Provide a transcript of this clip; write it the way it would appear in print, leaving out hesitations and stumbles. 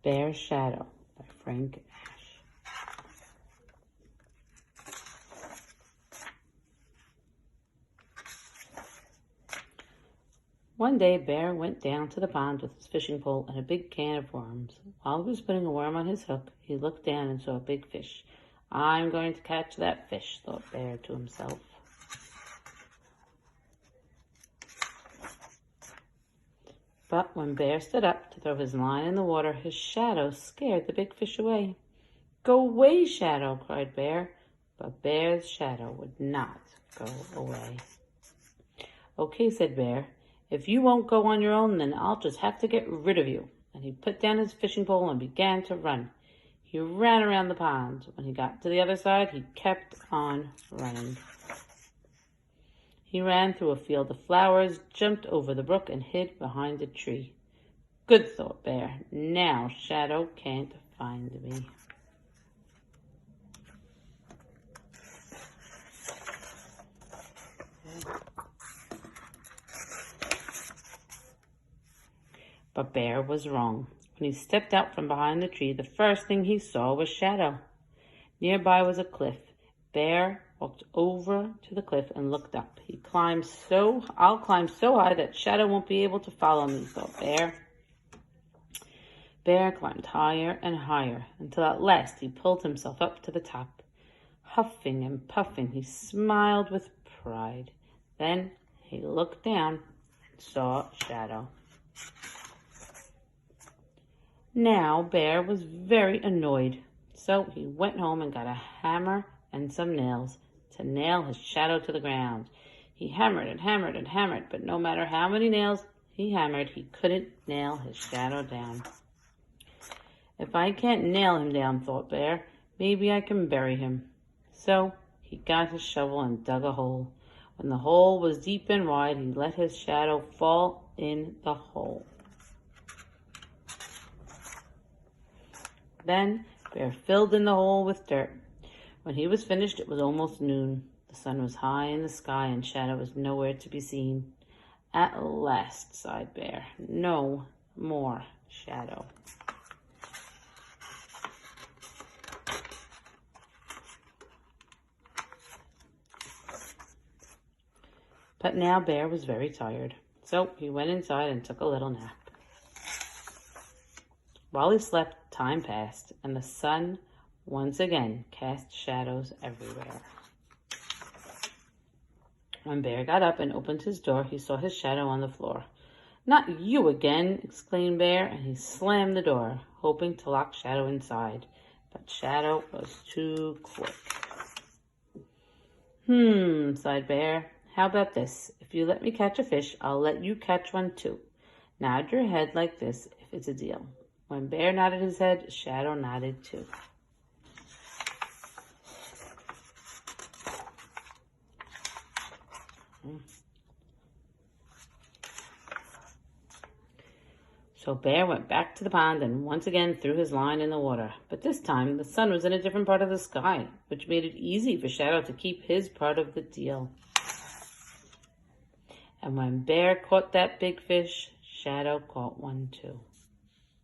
Bear's Shadow by Frank Ash. One day, Bear went down to the pond with his fishing pole and a big can of worms. While he was putting a worm on his hook, he looked down and saw a big fish. "I'm going to catch that fish," thought Bear to himself. But when Bear stood up to throw his line in the water, his shadow scared the big fish away. "Go away, Shadow!" cried Bear. But Bear's shadow would not go away. "Okay," said Bear. "If you won't go on your own, then I'll just have to get rid of you." And he put down his fishing pole and began to run. He ran around the pond. When he got to the other side, he kept on running. He ran through a field of flowers, jumped over the brook, and hid behind a tree. "Good," thought Bear. "Now Shadow can't find me." But Bear was wrong. When he stepped out from behind the tree, the first thing he saw was Shadow. Nearby was a cliff. Bear walked over to the cliff and looked up. I'll climb so high that Shadow won't be able to follow me," thought Bear. Bear climbed higher and higher until at last he pulled himself up to the top. Huffing and puffing, he smiled with pride. Then he looked down and saw Shadow. Now Bear was very annoyed, so he went home and got a hammer and some nails to nail his shadow to the ground. He hammered and hammered and hammered, but no matter how many nails he hammered, he couldn't nail his shadow down. "If I can't nail him down," thought Bear, "maybe I can bury him." So he got his shovel and dug a hole. When the hole was deep and wide, he let his shadow fall in the hole. Then Bear filled in the hole with dirt. When he was finished, it was almost noon. The sun was high in the sky and Shadow was nowhere to be seen. "At last," sighed Bear, "no more Shadow." But now Bear was very tired, so he went inside and took a little nap. While he slept, time passed, and the sun once again cast shadows everywhere. When Bear got up and opened his door, he saw his shadow on the floor. "Not you again!" exclaimed Bear, and he slammed the door, hoping to lock Shadow inside. But Shadow was too quick. Sighed Bear. "How about this? If you let me catch a fish, I'll let you catch one too. Nod your head like this if it's a deal." When Bear nodded his head, Shadow nodded too. So Bear went back to the pond and once again threw his line in the water. But this time the sun was in a different part of the sky, which made it easy for Shadow to keep his part of the deal. And when Bear caught that big fish, Shadow caught one too.